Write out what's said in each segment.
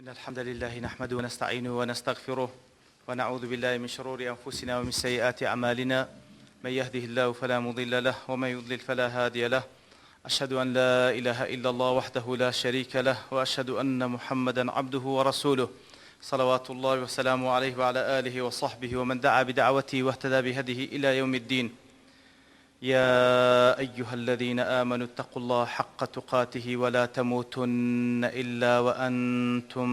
إن الحمد لله نحمده ونستعينه ونستغفره ونعوذ بالله من شرور أنفسنا ومن سيئات أعمالنا من يهده الله فلا مضل له ومن يضلل فلا هادي له أشهد أن لا إله إلا الله وحده لا شريك له وأشهد أن محمدا عبده ورسوله صلوات الله وسلامه عليه وعلى آله وصحبه ومن دعا بدعوته واهتدى بهديه إلى يوم الدين. يا أيها الذين آمنوا اتقوا الله حق تقاته ولا تموتن إلا وأنتم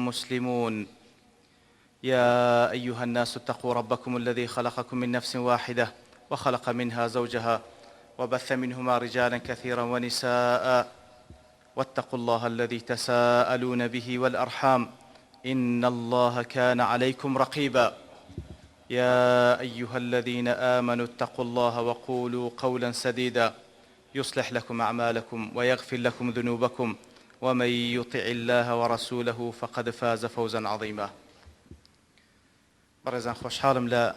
مسلمون. يا أيها الناس اتقوا ربكم الذي خلقكم من نفس واحدة وخلق منها زوجها وبث منهما رجالا كثيرا ونساء واتقوا الله الذي تساءلون به والأرحام إن الله كان عليكم رقيبا. يا أيها الذين آمنوا اتقوا الله وقولوا قولا سديدا يصلح لكم أعمالكم ويغفر لكم ذنوبكم ومن يطع الله ورسوله فقد فاز فوزا عظيما. بەڕێزان خۆشحاڵم لە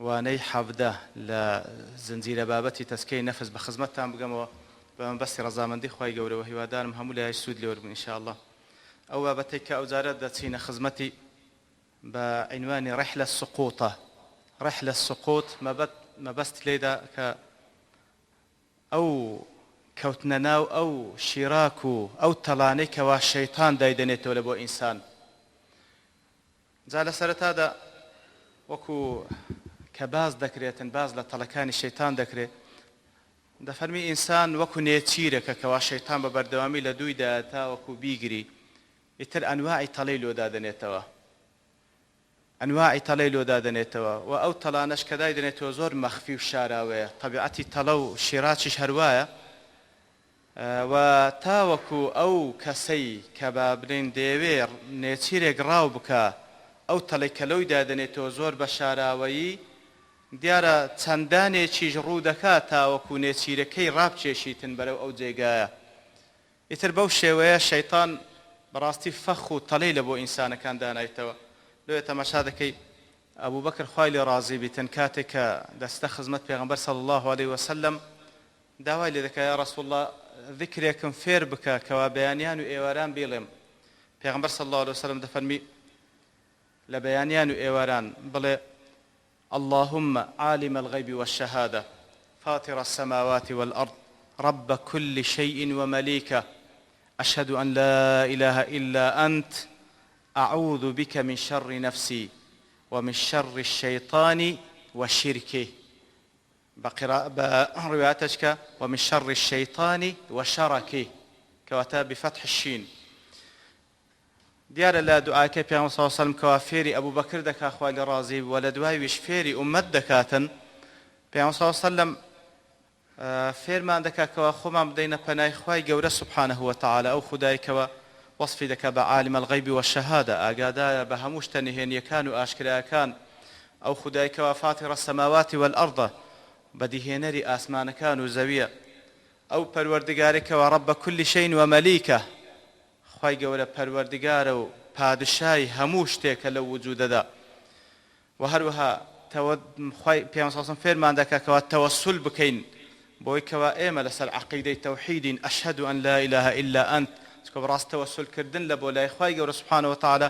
وانەی حەڤدە لە زنجیرە بابەتی تەسکەی نەفس بە خزمەتتان بگەمەوە بە مەبەستی ڕەزامەندی خوای گەورە و هیوادارم هەموو لای سوود لێ وەربن ئینشاءالله. ئەو بابەتەی کە ئەوجارە دەچینە خزمەتی بە عنوانی رحلة السقوطة. رحلة السقوط مەبەست لێدا کە ئەو کەوتنە ناو ئەو شیراک و ئەو تەڵانەی کەوا شەیتان دایدەنێتەوە لە بۆ ئینسان. جا لە سەرەتادا وەکو کە باز دەکرێتن باز لە تەڵەکانی شەیتان دەکرێت دەفەرمی ئینسان وەکو نێچیرێکە کەوا شەیتان بە بەردەوامی لە دوویدا تا وەکو بیگری ئیتر ئەنواعی تەڵەی لۆ دادەنێتەوە ئەنواعی تەڵەی لۆ دادەنێتەوە و ئەو تەڵانەش کە دایدەنێتەوە زۆر مەخفی و شاراوەیە تەبیعەتی تەڵە و شیراچیش هەروایە و تاوەکو ئەو کەسەی کە با بڵێن دەیەوێ نێچیرێک ڕاو بکە ئەو تەڵەی کە لەوی دادەنێتەوە زۆر بە شاراوەیی دیارە چەندانێکیش ڕوو دەکات تاوەکو نێچیرەکەی ڕابچێشیتن بەرەو ئەو جێگایە. ئیتر بەو شێوەیە شەیتان بەڕاستی فەخ و تەڵەی لە بۆ ئینسانەکان دانایتەوە. لێ تەماشا دەکەی ئەبوو بەکر خوای لێ ڕازی بیتن کاتێک کە دەستە خزمەت پێغەمبەر صلی الله عليه وسلم داوای لێ دەکا یا رەسوڵ الله ذکرێکم فێر بکە کەوا بەیانیان و ئێواران بیڵێم. پێغەمبەر صلی الله عليه وسلم دەفەرمی لە بەیانیان و ئێواران بڵێ اللهم عالم الغيب والشهادة فاطر السماوات والأرض رب كل شيء ومليكه أشهد أن لا إله إلا أنت أعوذ بك من شر نفسي ومن شر الشيطان وشركه برواياتك ومن شر الشيطان وشركه كواتا بفتح الشين. دیارە لە دوعاکەی پێغەمبەر صلی الله علیه و سلم کەوا فێری ئەبوو بەکر دەکا خوای لێ ڕازی و لە دواییش فێری ئومەت دەکاتن. پێغەمبەر صلی الله علیه و سلم فێرمان دەکا کەوا خۆمان بدەینە پەنای خوای گەورە سبحانه وتعالى ئەو خودای کەوا وەصفی دەکا بە عالم الغیب والشهادة ئاگادارە بە هەموو شتە نهێنیەکان و ئاشکراکان ئەو خودای کەوا فاطر السماوات والأرض بەدیهێنەری ئاسمانەکان و زەویە ئەو پەروەردگارێک کەوا رب كل شيء ومليكه خوای گەورە پەروەردگارە و پادشای هەموو شتێکە لە وجودەدا و هەروەها خوای پێغەمبەر صلی الله علیه و سلم فێرمان دەکا کەوا تەوەسل بکەین بۆی کەوا ئێمە لەسەر عەقیدەی تەوحیدین ئەشهد أن لا إله إلا أنت چکە بەڕاست تەوەسلکردن لە بۆ لای خوای گەورە سبحانه وتعالى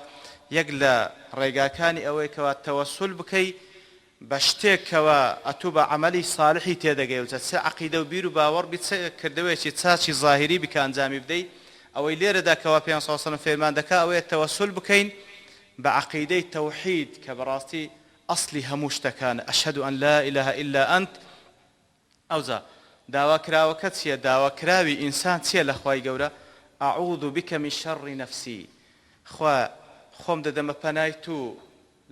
یەک لە ڕێگاکانی ئەوەی کەوا تەوەسل بکەی بە شتێک کەوا ئەتوو بە عەمەلی ساڵحی تێدەگەیوتە چ عەقیدە و بیر و باوەڕ بیت کردەوەیەکی چاچی ظاهری بکە ئەنجامی بدەی ئەوەی لێرەدا کەوا پێغەمبەر صلی الله علیه و سلم فێرمان دەکا ئەوەیە تەوەسل بکەین بە عەقیدەی تەوحید کە بەڕاستی ئەسڵی هەموو شتەکانە ئەشهد أن لا إله إلا أنت. ئەوجا داواکراوەکە چییە؟ داواکراوی ئینسان چییە لە خوای گەورە؟ أعوذ بك من شر نفسي خوا خۆم دەدەمە پەنای تو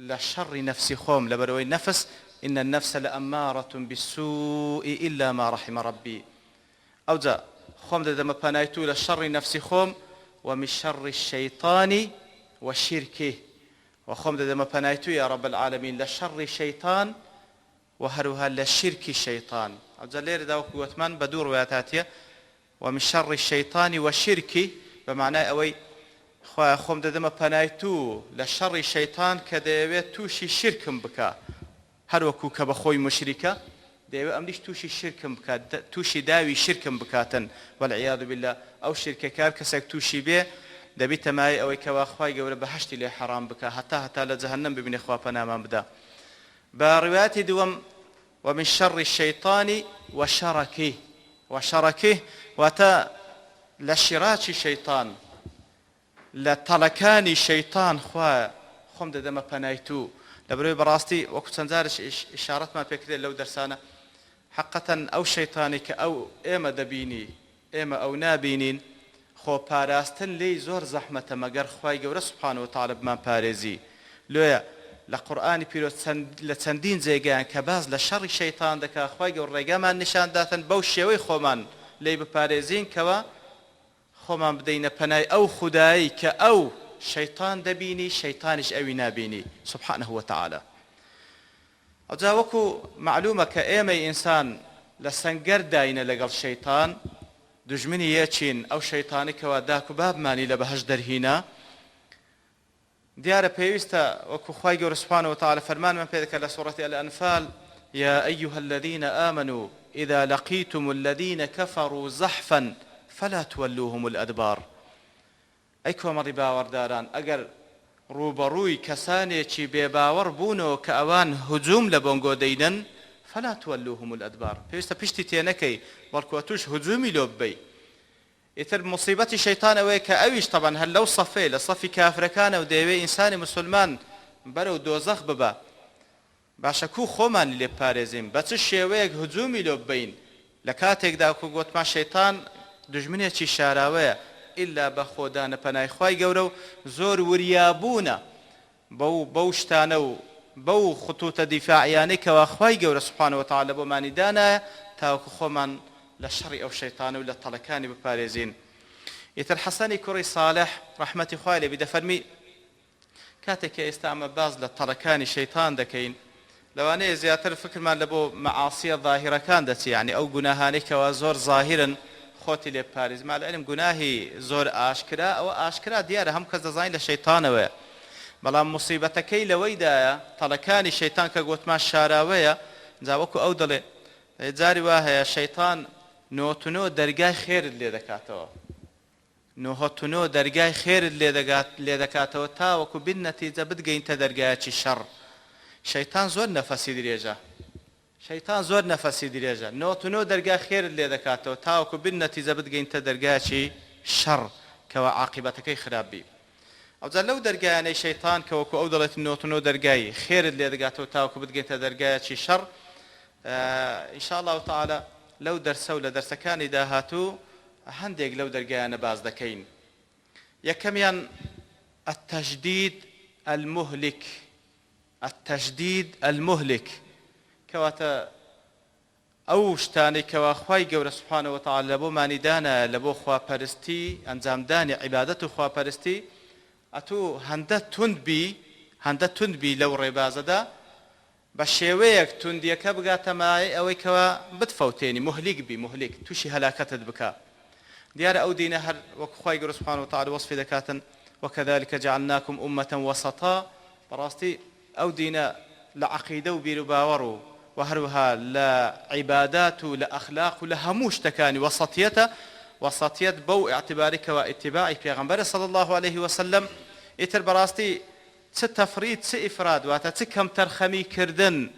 لە شەڕی نەفسی خۆم لەبەرەوەی نەفس إن النفس لأمارة بالسوء إلا ما رحم ربي. ئەوجا خۆم دەدەمە پەنای تو لە شەڕی نەفسی خۆم ومن شر الشيطان وشركه و خۆم دەدەمە پەنای تو یا رب العالمین لە شەڕی شەیطان و هەروەها لە شرکی شەیطان. ئەوجا لێرەدا وەکو گوتمان بە دوو ڕوایەت هاتیە ومن شر الشيطان وشركه بمعنى أوي خۆم دەدەمە پەنای تو لە شەڕی شەیطان کە دەیەوێت تووشی شرکم بکە هەروەکو کە بە خۆی مشریکە دەیەوێت ئەمریش تووشی شرکم بکات تووشی داوی شرکم بکاتن والعیاذ بالله ئەو شرکەکار کەسێک تووشی بێ دەبی تەمای ئەوەی کەوا خوای گەورە بەهەشتی لێ حەرام بکە هەتا لە جەهەنەم ببینێ خوا پەنامان بدە. بە ڕوایەتی دووەم ومن شر الشيطان وشركه واتە لە شیراکی شەیطان لە تەڵەکانی شەیطان خوا خۆم دەدەمە پەنای تو. لەبەرەوەی بەڕاستی وەکو چەند جارش ئیشارەتمان پێکرێت لەو دەرسانە حەقەتەن ئەو شەیطانی کە ئەو ئێمە دەبینی ئێمە ئەو نابینین خۆ پاراستن لێی زۆر زەحمەتە مەگەر خوای گەورە سوبحانەهو وتەعالا بمان پارێزی. لۆیە لە قورئانی پیرۆز لە چەندین جێگایان کە باز لە شەڕی شەیطان دەکا خوای گەورە ڕێگامان نیشانداتن بەو شێوەی خۆمان لێی بپارێزین کەوە خۆمان بدەینە پەنای ئەو خودایی کە ئەو شەیطان دەبینی شەیطانیش ئەوی نابینی سوبحانەهو وتەعالا. ئەوجا وەکو معلومە کە ئێمەی ئینسان لە سەنگەر داینە لەگەڵ شەیطان دژمنی یەکین ئەو شەیطانی کەوا داک و بابمانی لە بەهەشت دەرهینە. دیارە پێویستە وەکو خوای گەورە سوبحانەهو وتەعالا فەرمانمان پێ دەکات لە سوورەتی الأنفال يا أيها الذين آمنوا إذا لقيتم الذين كفروا زحفا فلا تولوهم الأدبار. ئەی کۆمەڵی باوەڕداران ئەگەر ڕوبەڕووی کەسانێکی بێباوەڕ بوونەوە کە ئەوان هجووم لە بۆنگۆ دەیدەن فلا تولوهم الأدبار پێویستە پشتی تێ نەکەی بەڵکو توش هجوومی لۆ ببەی. ئیتر مصیبەتی شەیطان ئەوەیە کە ئەویش طبعا هەر لەو سەفێ لە سەفی کافرەکانە و دەیەوێ ئینسانی مسلمان بەرەو دۆزەخ ببە باشە کوو خۆمان لێ پارێزین بە چ شێوەیەک هجوومی لۆ ببەین لە کاتێکدا کە گوتمان شەیطان دژمنێکی شاراوەیە ئیلا بە خۆدانە پەنای خوای گەورە و زۆر وریابوونە بەو شتانە و بەو خطوتە دیفاعیانەی کەوا خوای گەورە سوبحانەهو وتەعالا بۆمانی دانایە تاوەکو خۆمان لە شەڕی ئەو شەیطانە و لە تەڵەکانی بپارێزین. ئیتر حەسەنی کوڕی ساڵح ڕەحمەتی خوای لێبی دەفەرمی کاتێک کە ئێستا ئەمە باز لە تەڵەکانی شەیطان دەکەین لەوانەیە زیاتر فکرمان لە بۆ مەعاسیە ظاهیرەکان دەچی یعنی ئەو گوناهانەی کەوا زۆر ظاهرن خۆتی لێ بپارێز مع العلم گوناهی زۆر ئاشکرا ئەوە ئاشکرا دیارە هەموو کەس دەزانێت لە شەیطانەوەیە بەڵام مصیبەتەکەی لەوەیدایە تەڵەکانی شەیطان کە گوتمان شاراوەیە جا وەکو ئەو دەڵێ جاری وا هەیە شەیطان نۆتونۆ دەرگای خێرت لێ دەکاتەوە نۆهۆتونۆ دەرگای خێرت لێ دەکاتەوە تاوەکو بن نەتیجە بتگەینتە دەرگایەکی شەڕ. شەیطان زۆر نەفەسی درێژە شەیطان زۆر نەفەسی درێژە نۆتونۆ دەرگای خێرت لێ دەکاتەوە تاوەکو بن نەتیجە بتگەینتە دەرگایەکی شەڕ کەوە عاقبەتەکەی خراپ بی. ئەوجا لەو دەرگایانەی شەیطان کە وەکو ئەو دەڵێت نۆتونۆ دەرگای خێرت لێ دەگاتەوە تاوەکو بتگەینتە دەرگایەکی شەڕ. ئینشاءالله تعالی لەو دەرسە و لە دەرسەکانی داهاتوو هەندێک لەو دەرگایانە باز دەکەین. یەکەمیان التەشدید المهلك کەواتە ئەو شتانەی کەوا خوای گەورە سوبحانەهو وتەعالا بۆمانی دانایە لە بۆ خواپەرستی ئەنجامدانی عیبادەت و خواپەرستی ئەتوو هەندە توندبی لەو ڕێبازەدا بە شێوەیەک توندیەکە بگاتە مای ئەوەی کەوا بتفەوتێنی مهلیک تووشی هەلاکەتت بکە. دیارە ئەو دینە هەر وەکو خوای گەورە سوبحانەهو وتەعالا وەسفی دەکاتن وكذلك جعلناكم أمة وسطا براستي أو دينا لعقيدة وبير باورو وهروها لعبادات لأخلاق لهموش تكاني وسطية بو اعتبارك واتباعي في غنبر صلى الله عليه وسلم إتر براستي تفريد إفراد واتا تكم ترخمي كردن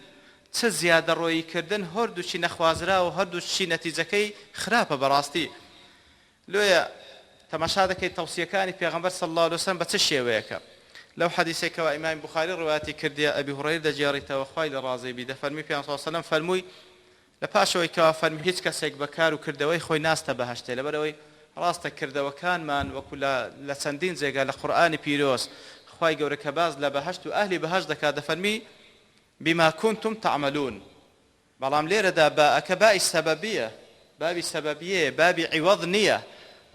زيادة روي كردن هردو شي نخوازرا وهردو شي نتيجكي خرابة براستي لويا تماشادكي توصيكاني في غنبر صلى الله عليه وسلم بتشيويك لو حديثك وإمام بخاري رواتي كردي أبي هريرة جاريته وخويل الرازي بيده فرمي في صلى الله عليه وسلم فرموي لپاشوي كوا فرمي هيچ کەسێک بەکار و کردەوەی خۆی ناستە بەهەشتێ لەبەرەوەی ڕاستە کردەوەکانمان وەکو لە چەندین جێگا لە قورئانی پیرۆز خوای گەورە کە باز لە بەهەشت و ئەهلی بەهەشت دەکات دەفەرمی بما كنتم تعملون بەڵام لێرەدا باءەکە بائی سەبەبیە بابی سەبەبیە بابی عیوەض نییە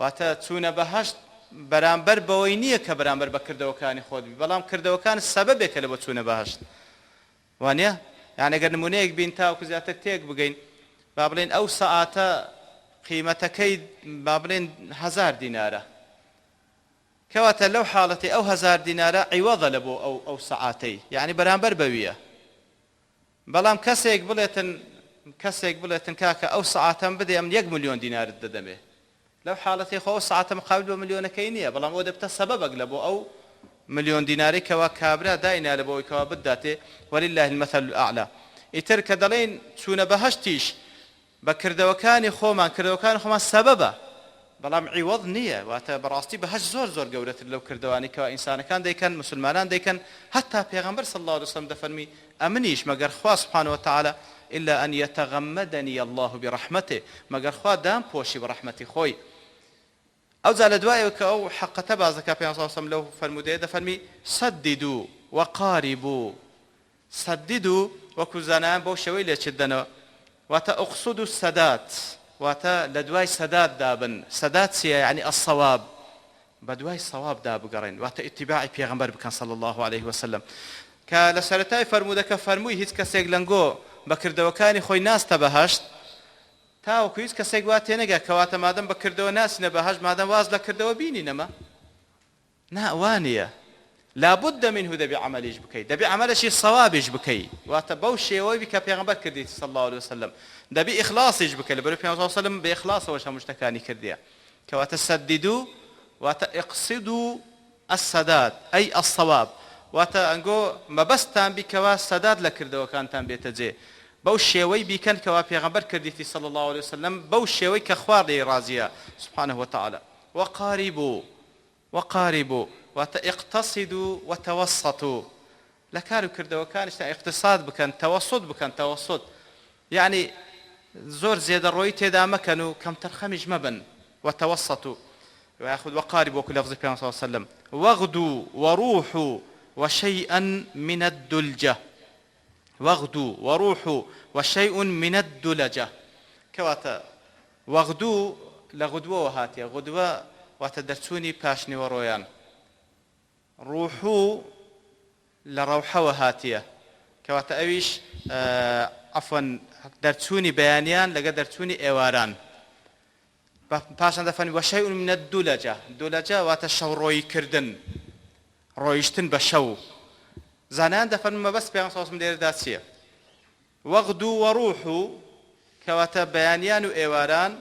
واتە چوونە بەهەشت بەرامبەر بەوەی نییە کە بەرامبەر بە کردەوەکانی خۆت بی بەڵام کردەوەکان سەبەبێکە لە بۆ چوونە بەهەشت وانە يعني اگر نمونەیەک بین تاوەکو زیاتر تێک بگەین با بڵێن ئەو سەعاتە قیمەتەکەی با بڵێن 1000 دینارە کەواتە لەو حاڵەتی ئەو 1000 دینارە عیوەضە لە بۆ ئەو سەعاتەی یعنی بەرامبەر بەویە بەڵام کەسێک بڵێتن کاکە ئەو سەعاتەم بدەم 1 ملیۆن دینارت دەدەمێ لەو حاڵەتی خۆ ساعتە مقابل بە ملیۆنەکەی نییە بەڵام ئەو دەبتە سەبەبەک لە بۆ ئەو ملیۆن دیناری کەوا کابرا داینا لە بۆی کەوا بداتێ ولله المثل الأعلى ئیتر کە دەڵێن چوونە بەهەشتیش بە کردەوەکانی خۆمان کردەوەکانی خۆمان سەبەبە بەڵام عیوەض نییە واتە بەڕاستی بەهەشت زۆر زۆر گەورەتر لەو کردەوانی کەوا ئینسانەکان دەیکەن مسلمانان دەیکەن هەتا پێغەمبەر صلی الله عليه وسلم دەفەرمی ئەمنیش مەگەر خوا سبحانه وتعالى إلا أن يتغمدني الله برحمته مەگەر خوا دام پۆشی بە ڕەحمەتی خۆی ئەو جا لە دوایەوە کە ئەو حەقەتە باز دەکا پێغەمبەر صلی الله عليه وسلم لەو فەرمودەیە دەفەرمی سددوا وقاربوا سددوا وەکو زانایان بەو شێوەی لێچت دەنەوە واتە اقصد السداد واتە لە دوای سەداد دابن سەداد چییە یعنی الصواب بە دوای سەواب دابگەڕێن واتە ئیتیباعی پێغەمبەر بکەن صلی الله عليه وسلم کە لە سەرەتای فەرمودەکە فەرمووی هیچ کەسێک لەنگۆ بەکردەوەکانی خۆی ناستە بەهەشت تاوەکو هیچ کەسێک وا تێنەگا کەواتە مادەم بەکردەوە ناسینە بەهەشت مادەم واز لە کردەوە بینینەمە ناوانە لابد منه دەبی عملیش بکەیت دەبی عملشی صوابیش بکەیت واتە بەو شێوەی کە پێغەمبەر کردی صلی الله عليه وسلم دەبی ئیخلاسیش بکەیت لەبەر پێغەمبەر صلی الله عليه وسلم بە ئیخلاسەوەش هەموو شتەکانی کردیە کەواتە سددوا واتە اقصدوا السداد أي الصواب واتە ئەنگۆ مەبەستان بیکەوە سەداد لە کردەوەکانتان بێتە جێ بەو شێوەی بیکەن کەوا پێغەمبەر کردیتی صلی الله عليه وسلم بەو شێوەی کە خوا لێی ڕازیە سبحانه وتعالى وقاربوا واتە اقتصدوا وتوسطوا لە کار و کردەوەکانیشتا اقتصاد بکەن تەوەسط بکەن تەوەسط یعنی زۆر زێدەڕۆیی تێدا مەکەن و کەم تەرخەمیش مەبن وتوسطوا ويأخذ وقارب وكل لفظ النبي صلى الله عليه وسلم واغدوا وروحوا وشيئا من الدلجة واغدوا وروحوا وشيء من الدلجة كواتا واغدوا لغدوة وهاتيا غدوة وتدرسوني باشني ورويان روحوا لروحة وهاتيا كواتا أويش عفوا درسوني بيانيان لقد درسوني إيواران پاشان دەفەرمی وشيء من الدلجة دولجة واتە شەو ڕۆیی کردن ڕۆیشتن بە شەو زانایان دەفەرمون مەبەست پێغەمبەر صلی الله عليه وسلم لێرەدا چییە وەغدوا وەڕوحوا کەواتە بەیانیان و ئێواران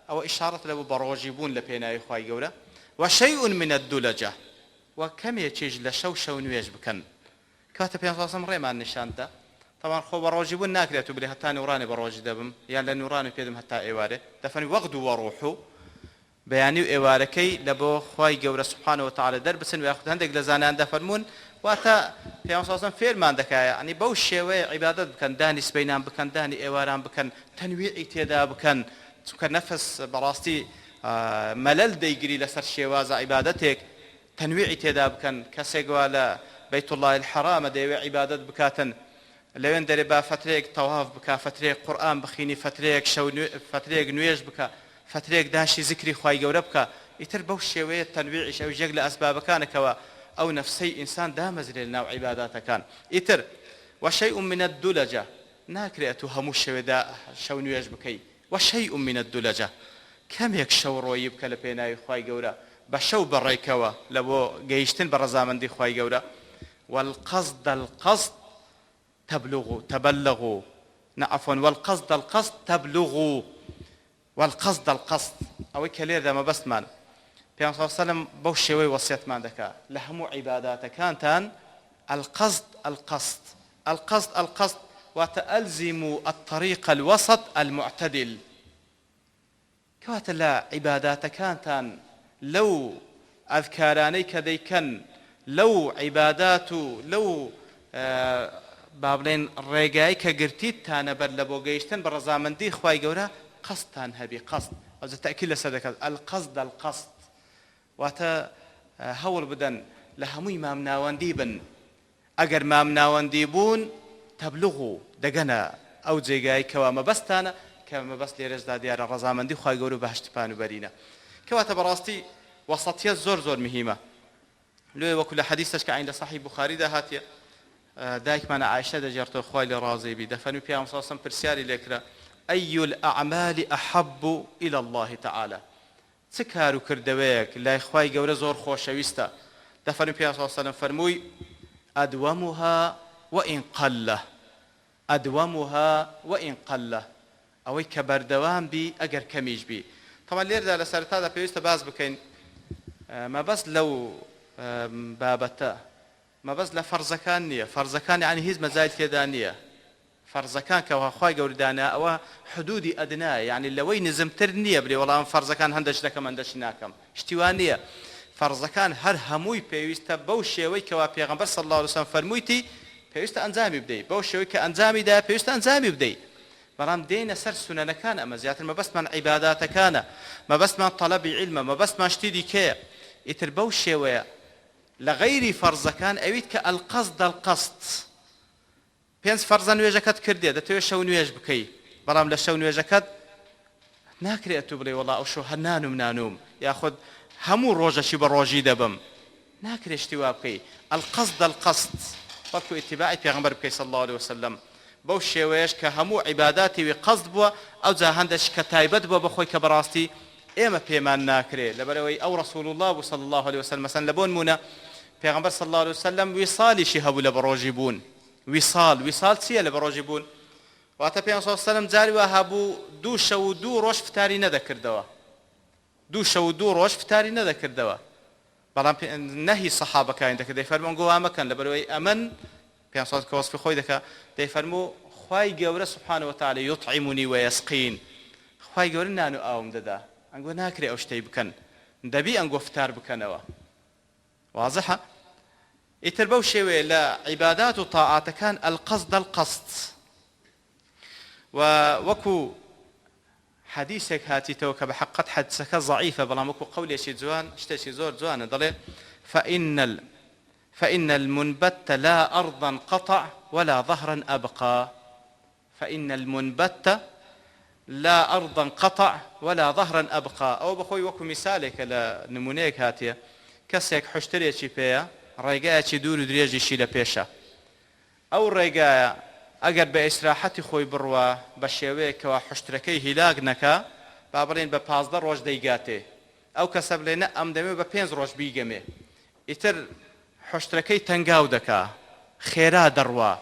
ئەوە ئیشارەت لەبوو بە ڕۆژی بوون لە پێناوی خوای گەورە وشيء من الدلجة و کەمێکیش لە شەو نوێژ بکەن کەواتە پێغەمبەر صلی الله عليه وسلم ڕێمان نیشاندا طبعا خۆ بە ڕۆژی بوون ناکرێت و بڵێ هەتا نوڕانێ بە ڕۆژی دەبم یان لە نوڕانێ پێدەم هەتا ئێوارێ دەفەرمی وەغدوا وەڕوحوا بەیانی و ئێوارەکەی لە بۆ خوای گەورە سبحانه وتعالى دەربچن و یاخود هەندێک لە زانایان دەفەرمون واتە پێغەمبەر صلی الله عليه وسلم فێرمان دەکایە یعنی بەو شێوەیە عیبادەت بکەن دانی سبەینان بکەن دانی ئێواران بکەن تەنویعی تێدا بکەن چونکە نەفس بەڕاستی مەلەل دەیگری لەسەر شێوازە عیبادەتێک تەنویعی تێدا بکەن کەسێک وا لە بەیت الله الحرامە دەیەوێت عیبادەت بکاتن لەوێن دەرێ با فترێک تەواف بکە فترێک قورئان بخوێنی فترێک نوێژ بکە فترێک داشی زیکری خوای گەورە بکە ئیتر بەو شێوەیە تەنویعیش ئەو یەک لە ئەسبابەکانێکەوە ئەو نەفسەی ئینسان دامەزرێ لەناو عیباداتەکان ئیتر وشيء من الدلجة ناکرێت و هەموو شێوێدا شەو نوێژ بکەیت وشيء من الدلجة کەمێک شەو ڕۆیی بکە لە پێناوی خوای گەورە بە شەو بەڕێکەوە لە بۆ گەیشتن بە ڕەزامەندی خوای گەورە والقصد تبلغوا عفوا والقصد تبلغوا والقصد ئەوەی کە لێردا مەبەستمان پێغەمبەر صلی الله عليه وسلم بەو شێوەی وەسیەتمان دەکا لە هەموو عیباداتەکانتان القصد وتألزموا الطريق الوسط المعتدل کەواتە لە عیباداتەکانتان لەو ئەذکارانەی کە دەیکەن لەو عیبادات و لەو با بڵێن ڕێگای کە گرتیتتانە بەر لە بۆ گەیشتن بە ڕەزامەندی خوای گەورە قەستان هەبی قەست ئەوجا تەئکید لەسەر دەکات القەصد واتە هەوڵ بدەن لە هەمووی مامناوەندی بن ئەگەر مامناوەندی بوون تەبلغوا دەگەنە ئەو جێگای کەوا مەبەستانە کە مەبەست لێرەشدا دیارە ڕەزامەندی خوای گەورە و بەهشتی پانوبەرینە کەواتە بەڕاستی وەسەطیەت زۆر مهمە لێ وەکو لە حەدیثش کە عین لە صحیح بوخاریدا هاتیە دایکمانە عایشە دەجێڕتەوە خوای لێ ڕازی بی دەفەرمی پێغەمبەر صلی الله عليه وسلم پرسیاری لێکرا أي الأعمال أحب إلى الله تعالى چ کار و کردەوەیەک لای خوای گەورە زۆر خۆشەویستە دەفەرمی پێغەمبەر صلی الله عليه وسلم فەرمووی أدومها وإن قل ئەوەی کە بەردەوام بی ئەگەر کەمیش بی طبعا لێردا لە سەرەتادا پێویستە باس بکەین مەبەست لەو بابەتە مەبەست لە فەرزەکان نییە فەرزەکان یعنی هیچ مەجای تێدا نییە فەرزەکان کەوا خوای گەوردانە ئەوە حدودی ئەدنایە یعنی لەوەی نزمتر نییە بڵێ وەڵام فەرزەکان هەندەش دەکەم هەندەشی ناکەم شتیوان نییە فەرزەکان هەر هەمووی پێویستە بەو شێوەی کەوا پێغەمبەر صلی الله علیه وسلم فەرموویتی پێویستە ئەنجامی بدەیت بەو شێوەی کە ئەنجامیدا پێویستە ئەنجامی بدەیت بەڵام دێنە سەر سونەنەکان ئەمە زیاتر مەبەستمان عیباداتەکانە مەبەستمان تەڵەبی عیلمە مەبەستمان شتی دیکەیە ئیتر بەو شێوەیە لە غەیری فەرزەکان ئەویت کە ئەلقەسد ئەلقەسد پێنج فەرزە نوێژەکەت کردێ دەتەوێت شەو نوێژ بکەی بەڵام لە شەو نوێژەکەت ناکرێت تو بڵێ وەڵا ئەو شەو هەر نانوم یاخود هەموو ڕۆژەشی بە ڕۆژی دەبم ناکرێت شتی وا بکەی ئەلقەسد ئەلقەسد بەڵکو ئیتیباعی پێغەمبەر بکەی صلی الله علیه وسلم بەو شێوەیەش کە هەموو عیباداتی وی قەسد بووە ئەو جا هەندێک کە تایبەت بووە بەخۆی کە بەڕاستی ئێمە پێمان ناکرێت لەبەرەوەی ئەو ڕەسوول الله بوو صلی الله علیه وسلم مەسەن لە بۆ نمونە پێغەمبەر صلی الله علیه وسلم ویساڵیشی هەبوو لە بەڕۆژی بوون ویساڵ چییە لە بەڕۆژی بوون واتە پێغەمبەر صلی الله علیه وسلم جاری وا هەبوو دوو شەو و دوو ڕۆژ فتاری نەدەکردەوە دوو شەو و دوو ڕۆژ فتاری نەدەکردەوە بەڵام نەهی سەحابەکانی دەکرد دەیفەرموون گۆوا مەکەن لەبەرەوەی ئەمن پێغەمبەر کە وەسفی خۆی دەکا دەیفەرموو خوای گەورە سبحانه وتعالى يطعمني ويسقين خوای گەورە نان و ئاوم دەدا ئەنگۆ ناکرێ ئەو شتەی بکەن دەبی ئەنگۆ فتار بکەنەوە واضحە ئیتر بەو شێوەیە لە عیبادات و تاعاتەکان القەسد القەسد و وەکو حەدیثێک هاتیتەوە کە بە حەقیقەت حەدیثەکە ضعیفە بەڵام وەکو قەولێکی جوان شتێکی زۆر جوانە دەڵێ فإن المنبت لا أرضا قطع ولا ظهرا أبقى فإن المنبت لا أرضا قطع ولا ظهرا أبقى أو بخوي وكو مثالك لنمونيك هاتية كسيك حشتريكي بيا ڕێگایەکی دوور و درێژیشی لە پێشە ئەو ڕێگایە ئەگەر بە ئیسراحەتی خۆی بڕوە بە شێوەیەکەوە حشتەکەی هیلاک نەکا با بڵێن بە 15 ڕۆژ دەیگاتێ ئەو کەسە بڵێنە ئەم دەمێ بە 5 ڕۆژ بیگەمێ ئیتر حشتەکەی تەنگاو دەکا خێرا دەڕوا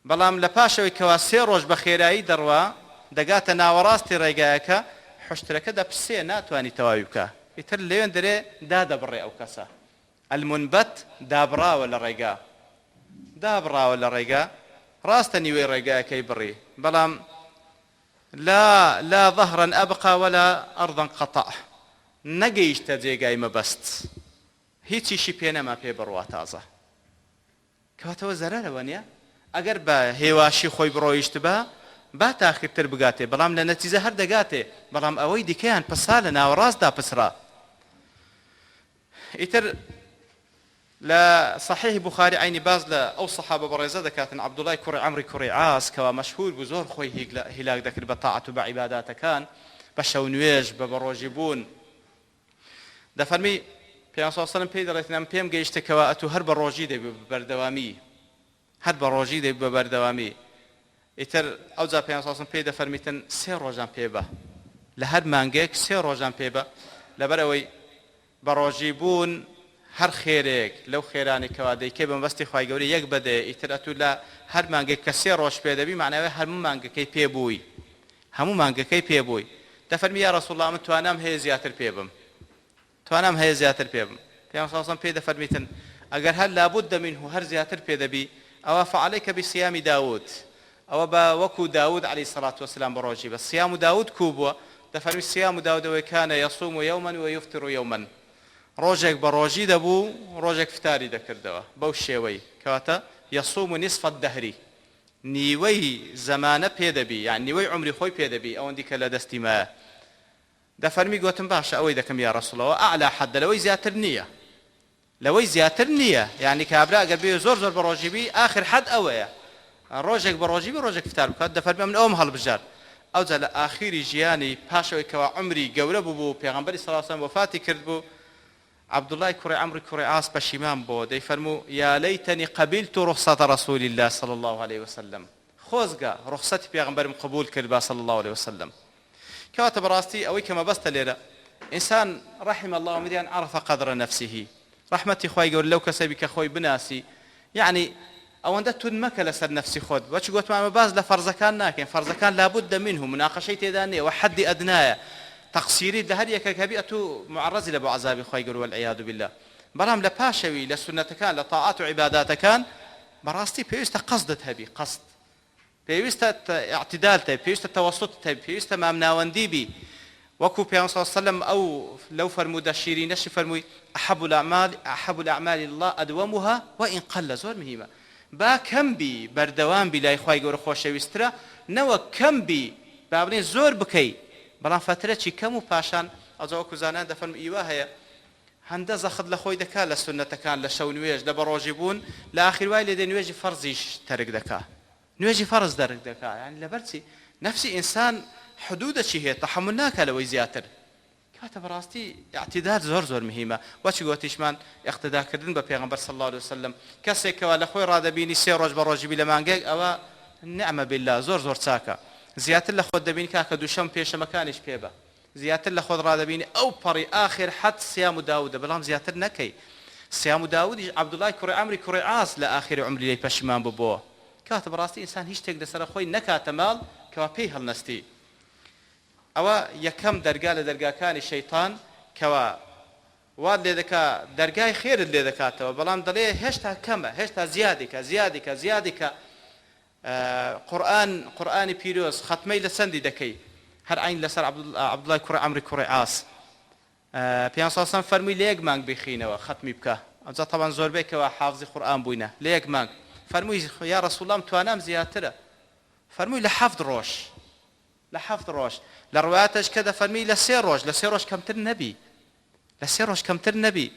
بەڵام لە پاشەوەی کەوا 3 ڕۆژ بە خێرایی دەڕوا دەگاتە ناوەڕاستی ڕێگایەکە حشتەکە دەپسێ ناتوانی تەواوی بکە ئیتر لەوێن دەرێ دادەبڕێ ئەو کەسە المنبت دابراوە لە ڕێگا ڕاستە نیوەی ڕێگایەکەی بڕی بەڵام لا ظهرا أبقى ولا أرضا قطع نەگەیشتە جێگای مەبەست هیچیشی پێ نەما پێ بڕوا تازە کەواتەوە زەرەرەوە نییە ئەگەر بە هێواشی خۆی بڕۆیشت با تاخیرتر بگاتێ بەڵام لە نەتیجە هەر دەگاتێ بەڵام ئەوەی دیکەیان پسا لە ناوەڕاستدا پسرا ئیتر لا صحيح بخاري عيني باز لا أو صحابة برزة دكاتن عبد الله كري عمري كري عاص كوا مشهور بزور خوي هلاك ذكر بطاعة بعبادات كان بشونويج ببروجبون دفرمي في صلى الله عليه وسلم بيدر اثنين بيم جيشت كوا أتو هرب الروجي دي ببردوامي هرب الروجي دي ببردوامي يتر أوزا في صلى الله عليه وسلم بيدر فرميتن سير روجان بيبا لهر مانجيك سير روجان بيبا لبروي بروجبون هەر خێرێک لەو خێرانێکەوە دەیکەی بە مەبەستی خوای گەورە یەک بەدێ ئیتر ئەتوو لە هەر مانگێک کە 3 ڕۆژ پێ دەبی معناوێ هەموو مانگەکەی پێبووی دەفەرمی یا ڕەسوڵ الله من توانام هەیە زیاتر پێ بم پێغەمبەر صلی الله علیه و پێ دەفەرمیتن ئەگەر هەر لابد منه هەر زیاتر پێ دەبی ئەوە فعليك بصيام داود ئەوە بە وەکو داود عليه الصلاة والسلام بڕۆژی بە صيام داود کوو بووە دەفەرمی صيام داود كان يصوم يوما ويفطر يوما ڕۆژێک بە ڕۆژی دەبوو ڕۆژێک فتاری دەکردەوە بەو شێوەی کەواتە یەصوم نصف الدهر نیوەی زەمانە پێدەبی یان نیوەی عمری خۆی پێدەبی ئەوەندی کە لە دەستی مایە دەفەرمی گوتم باشە ئەوەی دەکەم یا ڕەسوڵەوە ئەعلا حەد لەوەی زیاتر نییە یعنی کابرا ئەگەر بێ زۆر بە ڕۆژی بی ئاخر حەد ئەوەیە ڕۆژێک بە ڕۆژی بی ڕۆژێک فتار بکات دەفەرمی من ئەوم هەڵبژار ئەوجا لە ئاخیری ژیانی پاشەوەی کەوا عمری گەورە بوو پێغەمبەری صلی الله علیه و سلم وفاتی کرد بوو عبد الله كري عمرو كري عاص بشيمان بود يفرمو يا ليتني قبلت رخصة رسول الله صلى الله عليه وسلم خوزقا رخصتي بيغمبر قبول كربا صلى الله عليه وسلم كاتب راستي أوي كما بست ليلة إنسان رحم الله مديان عرف قدر نفسه رحمتي خوي يقول لو كسبك خوي بناسي يعني أو أنت تنمك لسر نفسي خود وش قلت ما باز لفرزكان ناكن فرزكان لابد منه مناقشة دانية وحد أدنايا تەقسیری لە هەر یەکێک هەبی ئەتوو معرەزی لە بۆ عەزابی خۆی گەورە والعیاذ بالله. بەڵام لە پاشەوی لە سونەتەکان لە تاعات و عیباداتەکان بەڕاستی پێویستە قەسدت هەبی، قەسد پێویستە اعتدال هەبی، پێویستە تەوەسط هەبی، پێویستە مامناوەندی بی. وەکو پێغەمبەر صلی الله علیه وسلم ئەو لەو فەرموودە شیرینەشی فەرمووی ئەحەبُ الأعمال الله أدومها وإن قل. زۆر مهمە با کەم بی، بەردەوام بی لای خوای گەورە خۆشەویسترە نەوە کەم بی با بڵێن زۆر بکەی بەڵام فترەی کەم و پاشان ئەوجا وەکو زانان دەفەرمون ئیوا هەیە هەندە زەخت لە خۆی دەکات لە سونەتەکان لە شەو نوێژ لە بەڕۆژی بوون لە ئاخر وای لێدێ نوێژی فەرزیش تەرک دەکات، نوێژی فەرز دەرک دەکات. یعنی لەبەرچی نەفسی ئینسان حدودەچی هەیە تەحمل ناکات لەوەی زیاتر. کاتە بەڕاستی اعتدال زۆر مهمە. وەچی گوتیشمان اقتداکردن بە پێغەمبەر صلی الله عليه وسلم کەسێکەوە لە خۆی ڕادەبینی سێ ڕۆژ بە ڕۆژی بی لە مانگێک ئەوە نعمە بالله زۆر چاکە. زیاتر لە خۆت دەبینی کاکە دووشەم پێشەمەکانیش پێ بە، زیاتر لە خۆت ڕادەبینی ئەو پەڕی ئاخر حەد سیام و داودە، بەڵام زیاتر نەکەی. سیام و داودیش عەبدوڵای کوڕی عەمری کوڕی عاس لە ئاخری عمری لێی پەشیمان ببووە. کاتە بەڕاستی ئینسان هیچ شتێک لەسەر خۆی نەکاتە ماڵ کەوا پێی هەڵنەستی. ئەوە یەکەم دەرگا لە دەرگاکانی شەیطان کەوا واد لێ دەکات دەرگای خێرت لێ دەکاتەوە، بەڵام دەڵێ هێشتا کەمە، هێشتا زیادیکە. قورئانی پیرۆز ختمەی لە چەندی دەکەی؟ هەر عین لەسەر عەبدوڵای کوڕی عەمری کوڕی عاس پێیان ساسان فەرمووی لە یەک مانگ بخینەوە ختمی بکە. ئەمجا تەبان زۆربەیەکەوە حافزی قورئان بووینە لە یەک مانگ. فەرمووی یا ڕەسوڵ الله توانام زیاترە. فەرمووی لە 7 ڕۆژ، لە 7 ڕۆژ. لە ڕوایەتەش کە دەفەرمی لە 3 ڕۆژ، لە 3 ڕۆژ کەمتر نەبی، لە 3 ڕۆژ کەمتر نەبی.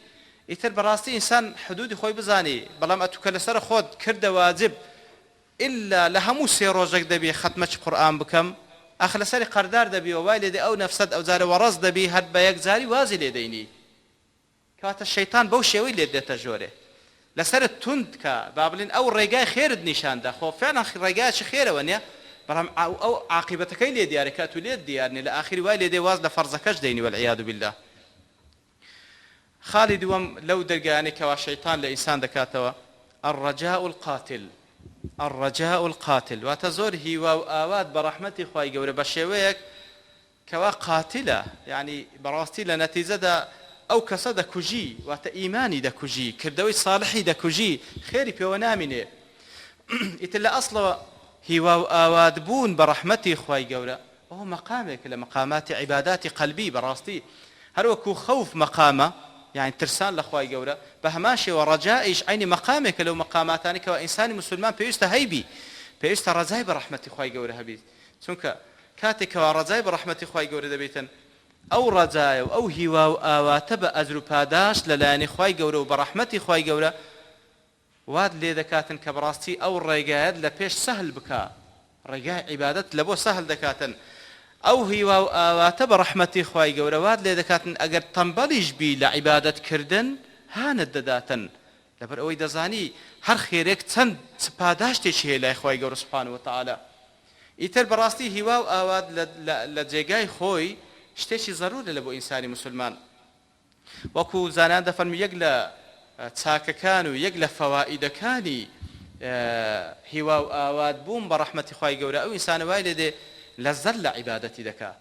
ئیتر بەڕاستی ئینسان حدودی خۆی بزانی، بەڵام ئەتوو کە لەسەر خۆت کردە واجب ئللا لە هەموو 3 ڕۆژێک دەبی ختمەی قورئان بکەم، ئاخ لەسەری قەردار دەبی و وای لێدێ ئەو نەفسەت ئەو جارە وەڕەس دەبی هەر بە یەک جاری وازی لێ دەینی. کاتە شەیطان بەو شێوەی لێت دێتە ژۆرێ لەسەرت توند کە با بڵێن ئەو ڕێگای خێرت نیشاندا. خۆ فعلا ڕێگایکی خێرەوە نیە، بەڵام ئەو عاقبەتەکەی لێ دیارە کات و لێت دیارنی لە ئاخری وای لێدێ واز لە فەرزەکەش دەینی والعیاذ بالله. خاڵی دووەم لەو دەرگایانەی کەوا شەیطان لە ئینسان دەکاتەوە الرجاء القاتل واتە زۆر هیوا و ئاوات بە ڕەحمەتی خوای گەورە بە شێوەیەک کەوا قاتلە، یعنی بەڕاستی لە نەتیجەدا ئەو کەسە دەکوژی، واتە ئیمانی دەکوژی، کردەوەی ساڵحی دەکوژی، خێری پێوە نامینێ. ئیتر لە ئەسڵەوە هیوا و ئاوات بوون بە ڕەحمەتی خوای گەورە ئەوە مەقامێک لە مەقاماتی عیباداتی قەلبی. بەڕاستی هەروەکو خەوف مەقامە، يعني ترسان لخواي جورا بهماشي ورجائش عيني مقامك لو مقاماتاني كوا إنسان مسلمان بيست هيبي بيست رجاء برحمة خواي جورا هبي سونك كاتك ورجاء برحمة خواي جورا دبيتن أو رجاء أو هوا وآواتب أزر باداش للاني خواي جورا وبرحمة خواي جورا واد لي ذكاتن كبراستي أو الرجاء لبيش سهل بكا رجاء عبادة لبو سهل ذكاتن أو هي واتب رحمتي خواي جورا واد لي ذكاتن أجر تنبلج بي لعبادة كردن هاند دداتن لبر أوي دزاني هر خيرك تند سباداشتي شيء لا خواي جورا سبحانه وتعالى يتر براستي هوا وآواد لجيجاي خوي شتيشي ضروري لبو إنساني مسلمان وكو زانان دفن يقلا تاككان ويقلا فوائد كاني هوا وآواد بوم برحمتي خواي جورا أو إنسان وايلدي لەزەر لە عیبادەتی دەکات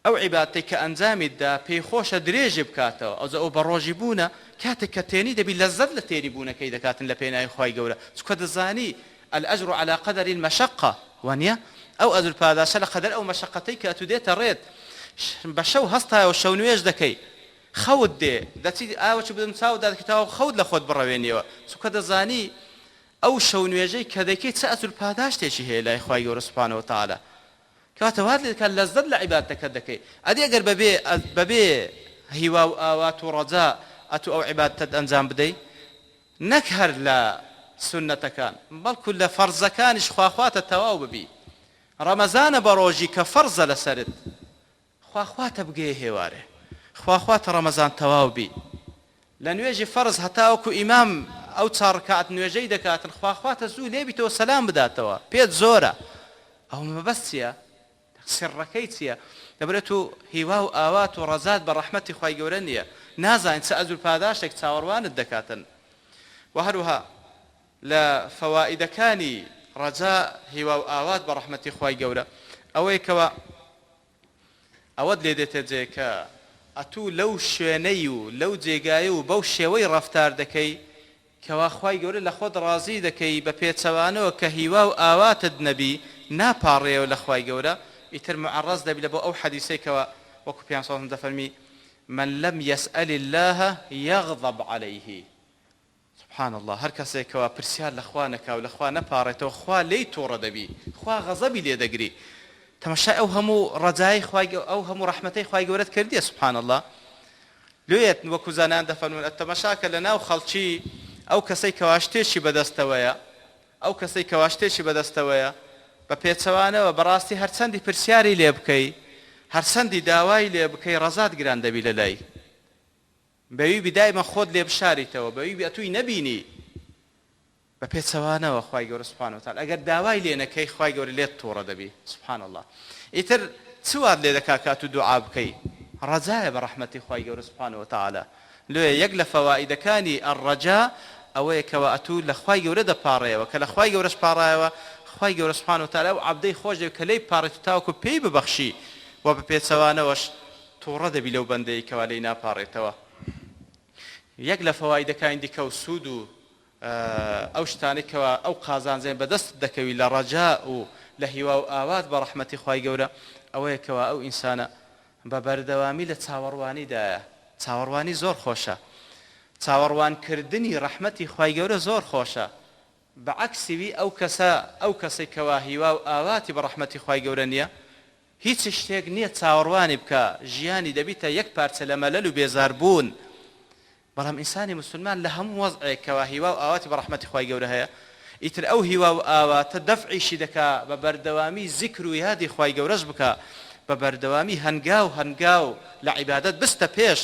ئەو عیبادەتەی کە ئەنجامی دا پێی خۆشە درێژی بکاتەوە ئەو بە ڕۆژی بوونە کاتێک کە تێنی دەبی لەزەت لە تێری بوونەکەی دەکاتن لە پێناوی خوای گەورە چونکە دەزانی الأجر على قدر المشقة وانە ئەو ئەجر پاداشە لە قەدەر ئەو مەشەقەتەی کە ئەتو دێتە ڕێت بە شەو هەستایەوە شەو نوێژ دەکەی خەوت دێ دەچی ئاوەچ بدەم چاو دادکەتەوە خەوت لە خۆت بڕەوێنیەوە چونکە دەزانی ئەو شەو نوێژەی کە دەکەی چ ئەجر پاداشتێکی هەیە لای خوای گەورە سوبحانەوە وتعالە كاتوات اللي كان لذت لعبادتك دكي ادي اگر ببي هوا واوات ورجاء اتو او عبادتك انزام بدي نكهر لا سنه كان بل كل فرض كان خواخوات التواوب بي رمضان بروجي كفرض لسرد خواخوات بقي هواره خواخوات رمضان تواوبي لان يجي فرض هتاوكو امام او تركات نيجي دكات خواخوات زو ليبي تو سلام بداتوا بيت زوره او مبسيه سركيتيا دبرتو هواو آوات ورزات برحمتي خواي جورنيا نازا إنسا أزول باداشك تاوروان الدكاتن وهروها لا فوائد كاني رجاء هواو آوات برحمتي خواي جورا أوي كوا ئەوەت لێ دێتە جێ کە ئەتوو لەو شوێنەی و لەو جێگایە و بەو شێوەی ڕەفتار دەکەی کەوا خوای گەورە لە خۆت ڕازی دەکەی بە پێچەوانەوە کە هیوا و ئاواتت نەبی ناپاڕێەوە لە خوای گەورە ئیتر معڕەز دەبی لە بۆ ئەو حەدیسەی کەوە وەکو پێیان ساڵم دەفەرمی من لم يسأل الله يغضب عليه سبحان الله هەر کەسێکەوە پرسیار لە خوا نەکا و لە خوا نەپاڕێتەوە خوا لێی تۆڕە دەبی خوا غەزەبی لێ دەگری تەماشای ئەو هەموو ڕەجای ئەو هەموو ڕەحمەتەی خوای گەورەت کردیە سبحان الله لێت وەکو زانان دەفەرمون ئەتەماشاکە لە ناو خەڵکی ئەو کەسەی کەوا شتێکی بەدەستەوەیە ئەو کەسەی کەوا شتێکی بەدەستەوەیە بە پێچەوانەوە بەڕاستی هەرچەندی پرسیاری لێ بکەی هەرچەندی داوای لێ بکەی ڕەزات گران دەبی لەلای بەوی بیدایمە خۆت لێ بشاریتەوە بەوی بێتووی نەبینی بە پێچەوانەوە خوای گەورە سبحانه وتعالى ئەگەر داوای لێ نەکەی خوای گەورە لێت تووڕە دەبی سبحان الله ئیتر چوار لێ دەکا کات و دوعا بکەی ڕەجایە بە ڕەحمەتی خوای گەورە سبحانه وتعالى لێ یەک لە فەوائیدەکانی الرەجا ئەوەیە کەوە ئەتوو لە خوای گەورە دەپاڕێەوە کە لە خوای گەورەش پاڕایەوە خوای گەورە سبحانه وتعالى و عەبدەی خۆش دەوێت کە لێی پاڕێت و تاوەکو پێی ببەخشی و بە پێچەوانەوەش تووڕە دەبی لەو بەندەی کەوا لێی ناپاڕێتەوە یەک لە فەوایدەکانی دیکە و سوود و ئەو شتانەی کەوا ئەو قازانجەیان بەدەست دەکەوی لە ڕەجا و لە هیوا و ئاوات بە ڕەحمەتی خوای گەورە ئەوەیە کەوا ئەو ئینسانە بە بەردەوامی لە چاوەڕوانیدایە چاوەڕوانی زۆر خۆشە چاوەڕوانکردنی ڕەحمەتی خوای گەورە زۆر خۆشە بەعەکسیوی ئەو کەسەی کەوا هیوا و ئاواتی بە ڕەحمەتی خوای گەورە نییە هیچ شتێک نییە چاوەڕوانی بکە ژیانی دەبیتە یەک پارچە لە مەلەل و بێزاربوون بەڵام ئینسانی مسلمان لە هەموو وەزعێکەوە هیوا و ئاواتی بە ڕەحمەتی خوای گەورە هەیە ئیتر ئەو هیوا و ئاواتە دەفعیشی دەکا بە بەردەوامی زیکر و یادی خوای گەورەش بکە بە بەردەوامی هەنگاو لە عیبادەت بستە پێش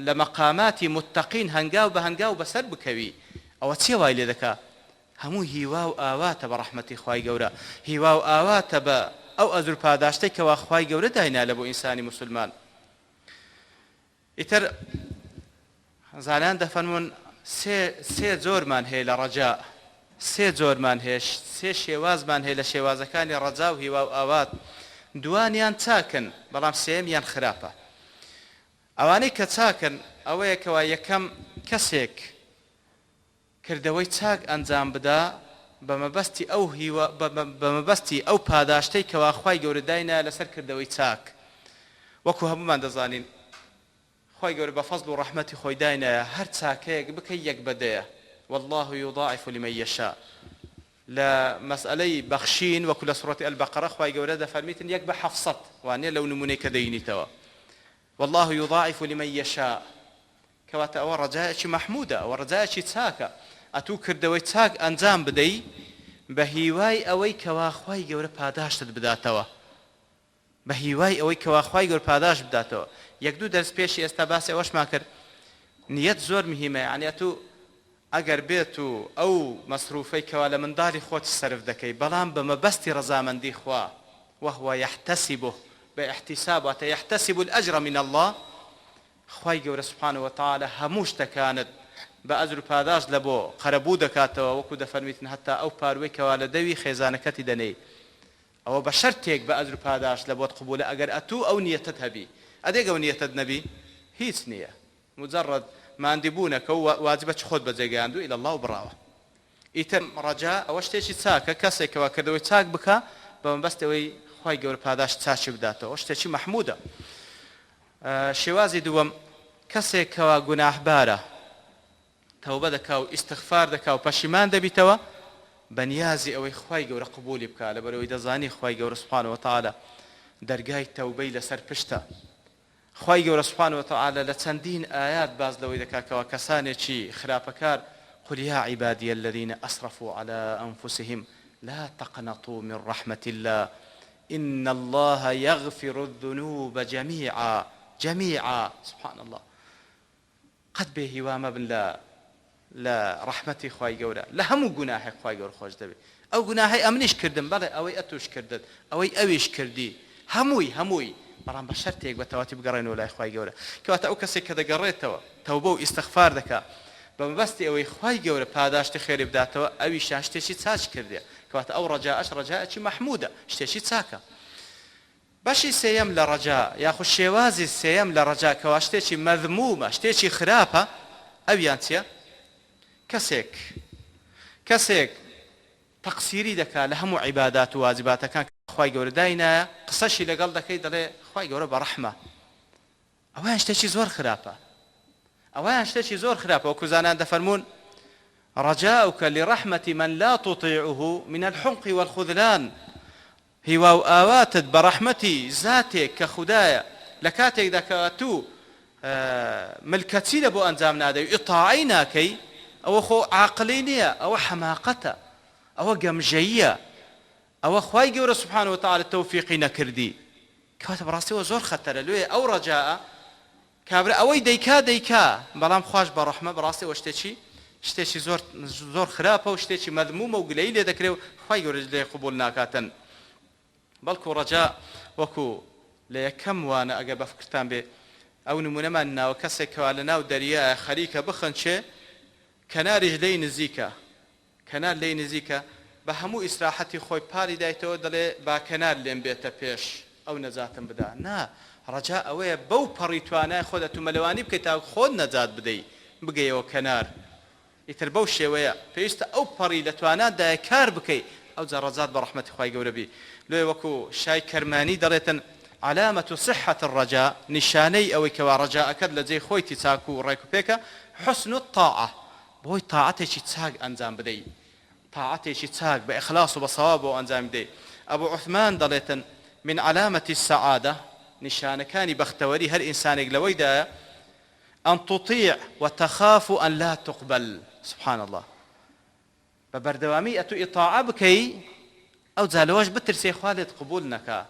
لە مەقاماتی متەقین هەنگاو بە هەنگاو بەسەر بکەوی ئەوە چێ وای لێ دەکا هەموو هیوا و ئاواتە بە ڕەحمەتی خوای گەورە هیوا و ئاواتە بە ئەو ئەجر پاداشتەی کەوا خوای گەورە داینا لە بۆ ئینسانی مسلمان ئیتر زانان دەفەرمون سێ جۆرمان هەیە لە ڕەجا سێ جۆرمان هەیە سێ شێوازمان هەیە لە شێوازەکانی ڕەجا و هیوا و ئاوات دوانیان چاکن بەڵام سێمیان خراپە ئەوانەی کە چاکن ئەوەیە کەوا یەکەم کەسێک کردەوەی چاک ئەنجام بدا بەمەبەستی ئەو پاداشتەی کەوا خوای گەورە داینا لەسەر کردەوەی چاک وەکو هەمومان دەزانین خوای گەورە بە فەزڵ و ڕەحمەتی خۆی داینایە هەر چاکەیەک بکەی یەک بەدەیە والله يضاعف لمن يشاء لە مەسئلەی بەخشین وەکو لە سوڕەتی ئەلبەقەرە خوای گەورە دەفەرمیتن یەک بە 700 وانێ لەو نمونەی کە دەینیتەوە والله يضاعف لمن يشاء کەواتە ئەوە ڕەجایەکی مەحموودە ئەوە ڕەجایەکی چاکە ئەتوو کردەوەی چاک ئەنجام بدەی بە هیوای ئەوەی کەوا خوای گەورە پاداشتت بداتەوە بە هیوای ئەوەی کەوا خوای گەورە پاداش بداتەوە یەک دوو دەرس پێشی ئێستا باسی ئەوەشمان کرد نیەت زۆر مهمە یعنی ئەتوو ئەگەر بێت و ئەو مەسروفەی کەوا لە منداڵی خۆت سەرف دەکەی بەڵام بە مەبەستی ڕەزامەندی خوا وهو يحتسبه باحتساب ويحتسب الأجر من الله خوای گەورە سبحانه وتعالى هەموو شتەکانت بە ئەجر و پاداش لە بۆ قەرەبوو دەکاتەوە وەکو دەفەرمیتن هەتا ئەو پاروەی کەوا لە دەوی خێزانەکەتی دەنێی ئەوە بە شەرتێک بە ئەجر و پاداش لە بۆت قبولە ئەگەر ئەتوو ئەو نیەتت هەبی ئەدێک ئەو نیەتت نەبی هیچ نییە مجرد ماندیبوونەکە و واجبە چ خۆت بەجێگەیاندوو ئیلە الله و بڕاوە ئیتر ڕەجا ئەوە شتێکی چاکە کەسێکەوە کردەوەی چاک بکە بە مەبەستەوەی خوای گەورە پاداش چاچی بداتەوە شتێکی مەحموودە شێوازی دووەم کەسێکەوە گوناحبارە تەوبە دەکا و ئیستیغفار دەکا و پەشیمان دەبیتەوە بەنیازی ئەوەی خوای گەورە قبولی بکا لەبەرەوەی دەزانی خوای گەورە سبحانه وتعالى دەرگای تەوبەی لەسەر پشتە خوای گەورە سبحانه وتعالى لە چەندین ئايات باز لەوەی دەکاکەوە کەسانێکی خراپەکار قل يا عبادي الذين أسرفوا على أنفسهم لا تقنطوا من رحمة الله إن الله يغفر الذنوب جميعا سبحان الله قد به هوام بن لا رحمتي خواي گەورە لە هەموو گوناحێک خوای گەورە خۆش دەبێت ئەو گوناحی ئەمنیش کردم بەڵێ ئەوەی ئەتوش کردت ئەوەی ئەویش کردی هەمووی بەڵام بە شەرتێک بە تەواتی بگەڕێنەوە لای خوای گەورە کەواتە ئەو کەسێک کە دەگەڕێتەوە تەوبە و ئیستیغفار دەکا بە مەبەستی ئەوەی خوای گەورە پاداشتی خێری بداتەوە ئەویشان شتێکی چاک کردێ کەواتە ئەو ڕەجاش ڕەجایەکی مەحموودە شتێکی چاکە بەشی سێیەم لە ڕەجا یاخود شێوازی سێیەم لە ڕەجا کەوا شتێکی مەذمومە شتێکی خراپە ئەویان چییە؟ کەسێک تەقسیری دەکات لە هەموو عیبادات و واجباتەکان خوای گەورە داینایە قسەشی لەگەڵ دەکەی دەڵێ خوای گەورە بەڕەحمە ئەویان شتێکی زۆر خراپە وەکو زانان دەفەرمون رجاؤك لرحمة من لا تطيعه من الحنق والخذلان هیوا و ئاواتت بە ڕەحمەتی زاتێک کە خودایە لە کاتێکدا کە تو ملکەتی لە بۆ ئەنجام نادەی و ئیطاعی ناکەی ئەوە خۆ عاقلی نییە ئەوە حەماقەتە ئەوە گەمژەییە ئەوە خوای گەورە سوبحانه وتعالى تەوفیقی نەکردی کەواتە بەڕاستیەوە زۆر خەتەرە لێ ئەو ڕەجاءە کابرا ئەوەی دەیکا بەڵام خوش بە ڕەحمە بەڕاستیەوە شتێکی زۆر خراپە و شتێکی مەذمومە و گلەیی لێ دەکرێ و خوای گەورە لێ قبول ناکاتن بەڵکو ڕەجا وەکو لە یەکەم وانە ئەگەر بە فکرتان بێ ئەو نمونەمان ناوە کەسێکەوە لە ناو دەریایە خەریکە بخەنچێ کەناریش لێی نزیکە بە هەموو ئیسراحەتی خۆی پاری دایتەوە دەڵێ با کەنار لێم بێتە پێش ئەو نەجاتم بدا نا ڕەجا ئەوەیە بەو پەڕی توانای خۆ دەتومەلەوانی بکەیت تا خۆت نەجات بدەی بگەیەوە کەنار ئیتر بەو شێوەیە پێویستە ئەو پەڕی لە توانادایە کار بکەیت ئەو جا ڕەجات بە ڕەحمەتی خوای گەورە بی لێ وەکو شای کەرمانی دەڵێتن علامة صحة الرجاء نشاني أو كوا رجاء أكد لجي خويتي تاكو رايكو بيكا حسن الطاعة بوي طاعتي شي تساق أنزام بدي طاعتي شي تساق بإخلاص وبصواب وأنزام بدي أبو عثمان دليتن من علامة السعادة نشان كان بختوري هل إنسان يقلويدا أن تطيع وتخاف أن لا تقبل سبحان الله ببردوامي أتو إطاعة بكي أو زالواج بترسي خالد قبولنك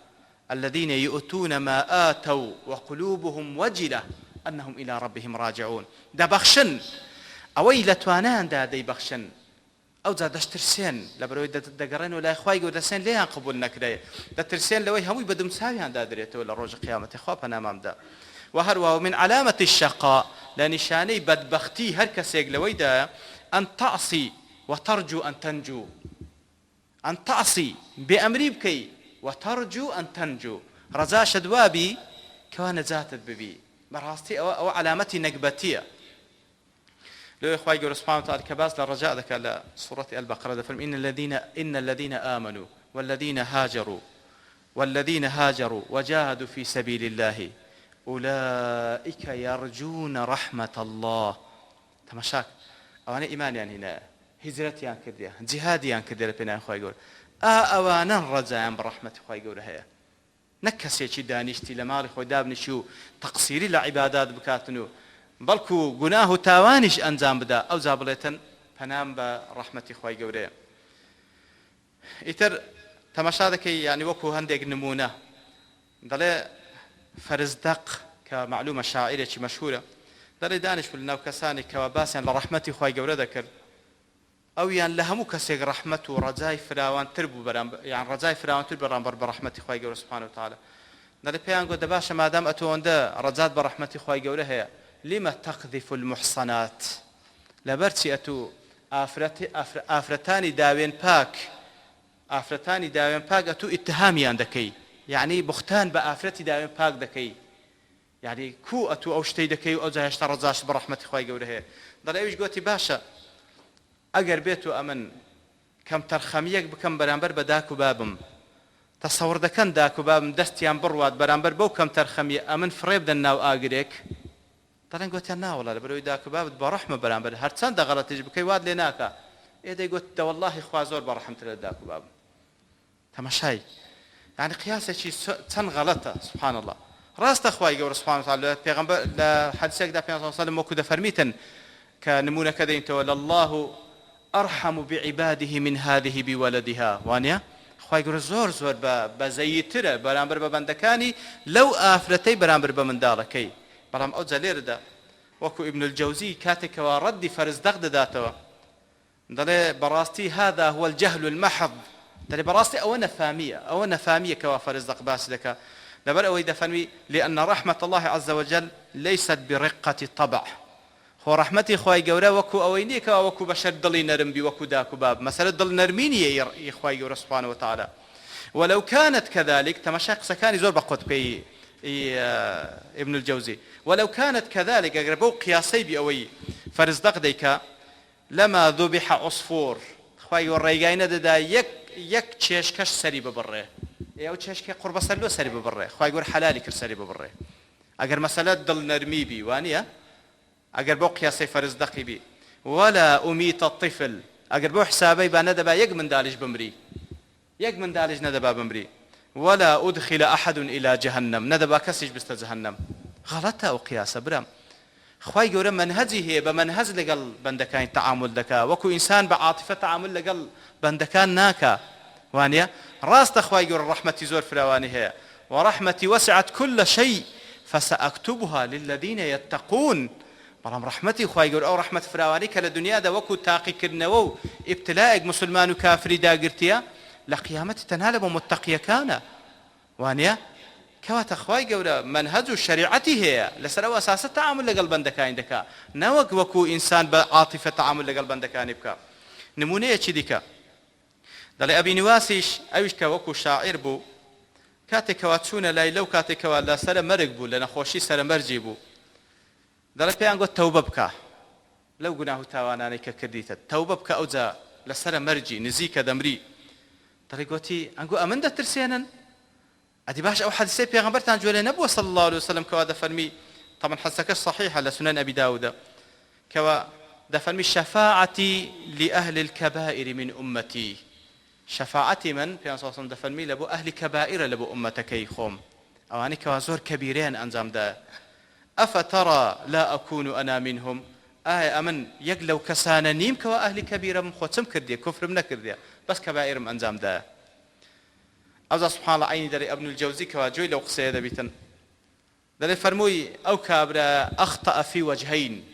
الذين يؤتون ما آتوا وقلوبهم وجلة أنهم إلى ربهم راجعون دا بخشن أوي لتوانان دا دي بخشن أو دا دشترسين لبروي دا قرين ولا إخواي قو دسين ليه قبولنك دا دا ترسين لوي هموي بدم ساويان دا دريتو ولا روج قيامة خواب أنا مام دا وهروا من علامة الشقاء لنشاني بدبختي هركس يقلوي دا أن تعصي وترجو أن تنجو أن تعصي بأمري بكي وترجو أن تنجو رزا شدوابي كوان ذاتت ببي براستي أو علامتي نقبتية لو إخوائي قول سبحانه وتعالى كباس للرجاء ذكا لسورة البقرة دفرم إن الذين آمنوا والذين هاجروا وجاهدوا في سبيل الله أولئك يرجون رحمة الله تماشاك أوانا إيمان يعني هنا هجرتي عن كردية جهادي عن كردية لبناء إخوائي قول ئەوانە ڕەجایان بە ڕەحمەتی خوای گەورە هەیە نەک کەسێکی دانیشتی لە ماڵی خۆی دابنیشی و تەقسیری لە عیبادات بکاتن و بەڵکو گوناه و تاوانیش ئەنجام بدا ئەو جا بڵێتن پەنام بە ڕەحمەتی خوای گەورەیە ئیتر تەماشا دەکەی یعنی وەکو هەندێک نمونە دەڵێ فەرزدەق کە معلومە شاعیرێکی مەشهورە دەڵێ دانیشتبوو لە ناو کەسانی کەوا باسییان لە ڕەحمەتی خوای گەورە دەکرد ئەویان لە هەموو کەسێک ڕەحمەت و ڕەجای فراوانتر بوو یان ڕەجای فراوانتر بەرامبەر بە ڕەحمەتی خوای گەورە سوبحانه وتعالى دەڵێ پێیان گوت دەباشە مادام ئەتۆ ڕەجات بە ڕەحمەتی خوای گەورە هەیە لما تقذف المحصنات لەبەرچی ئەتۆ ئافرەتانی داوێن پاک ئەتۆ ئیتهامیان دەکەی یعنی بوختان بە ئافرەتی داوێن پاک دەکەی یعنی کو ئەتۆ ئەو شتەی دەکەی و ئەو جا هێشتا ڕەجاش بە ڕەحمەتی خوای گەورە هەیە دەڵێ ئەویش گوتی باشە ئەگەر بێت و ئەمن کەم تەرخەمیەک بکەم بەرامبەر بە داک و بابم تەسەوڕ دەکەن داک و بابم دەستیان بڕوات بەرامبەر بەو کەم تەرخەمیە ئەمن فڕێ بدەن ناو ئاگرێک دەڵێن گوتیان ناوەڵا لەبەرەوەی داک و بابت بە ڕەحمە بەرامبەر هەرچەندە غەڵەتیش بکەی وات لێ ناکا ئێدەی گوت دەوەڵڵاهی خوا زۆر بە ڕەحمترە لە داک و بابم تەماشای یعنی قیاسێکی چەند غەڵەتە سبحان الله ڕاستە خوای گەورە سبحانه وتعالى پێغەمبەر لە حەدیسێکدا پێغەمبەر صلی الله علیه و سلم وەکو دەفەرمیتن کە نمونەکە دەینتەوە لله أرحم بعباده من هذه بولدها وانيا خوای گەورە زۆر بەزەییترە بەرامبەر بە بەندەکانی لەو ئافرەتەی بەرامبەر بە منداڵەکەی بەڵام ئەو جا لێرەدا وەکو ابن الجوزي کاتێکەوە ڕەدی فەرزدەق دەداتەوە دەڵێ بەڕاستی هذا هو الجهل المحض دەڵێ بەڕاستی ئەوە نەفامیە کەوا فەرزدەق باسی دەکات لەبەر ئەوەی دەفەرمی لأن رحمة الله عز وجل ليست برقة طبع خۆ ڕەحمەتی خوای گەورە وەکو ئەوەی نییە کەوا وەکو بەشەر دڵی نەرم بی وەکو داک و باب مەسەلە دڵ نەرمی نییە خوای گەورە سوبحانه وتعالى ولو كانت كذلك تماشا قسەکانی زۆر بەقۆت بکەی ابن الجوزي ولو كانت كذلك ئەگەر بەو قیاسەی بی ئەوەی فەرزدەق دەیکا لما ذبح عصفور خوای ڕێگای نەدەدا یەک چێشکەش سەری ببڕێ ئێوە چێشکێ قوربەسەر لۆ سەری ببڕێ خوای گەور حەلالی کرد سەری ببڕێ ئەگەر مەسەلە دڵنەرمی بی وانە ئەگەر بەو قیاسەی فەرزدەقی بی ولا ئومیتە الطفل ئەگەر بەو حسابەی با نەدەبا یەک منداڵیش بمری یەک منداڵیش نەدەبا بمری ولا أدخل أحد إلى جهنم ندبا كسيج بست جهنم غلطة أو قياسة برام خواي جورا منهجي هي بمنهج لقل بندكان تعامل دكا وكو إنسان بعاطفة تعامل لقل بندكان ناكا وانيا راست خواي جورا رحمتي زور فراواني هي ورحمتي وسعت كل شيء فسأكتبها للذين يتقون بلام رحمتي خواي جورا أو رحمة فراواني كلا دنيا دا وكو تاقي كرنوو ابتلاء مسلمان وكافري دا قرتيا لقيامتي تنالب متقية كان وانيا كوات أخواي قولا منهج شريعتي هي لسر أساس التعامل لقلب بندكان دكا نوك وكو إنسان بعاطفة تعامل لقلب بندكان يبكى نمونية ديكا دلي أبي نواسيش أيش كوكو شاعر بو كاتي كواتشون لايلو كاتي كوالا سر مرق بو لنا خوشي سر مرجي بو دلي بيان قد توبة بكا لو قناه تاواناني ككرديتا توبة بكا أوزا لسر مرجي نزيك دمري دلي قوتي أنقو أمن دا ترسينا أدي باش أو حديثي بيغمبرتان جوالي نبوة صلى الله عليه وسلم كوا دفرمي طبعا حدثك صحيحة لسنن أبي داود كوا دفرمي شفاعتي لأهل الكبائر من أمتي شفاعتي من في صلى الله عليه وسلم دفرمي لبو أهل كبائر لبو أمتك خوم أواني كوا زور كبيرين أنزام دا أفترى لا أكون أنا منهم أمن يقلو كسانا نيم كوا أهل كبيرة من خوتم كردية كفر من كردية بس كبائر من أنزام دا أوزا سبحان الله عيني داري ابن الجوزي كواجوي لو قصيدة بيتن داري فرموي أو كابرا أخطأ في وجهين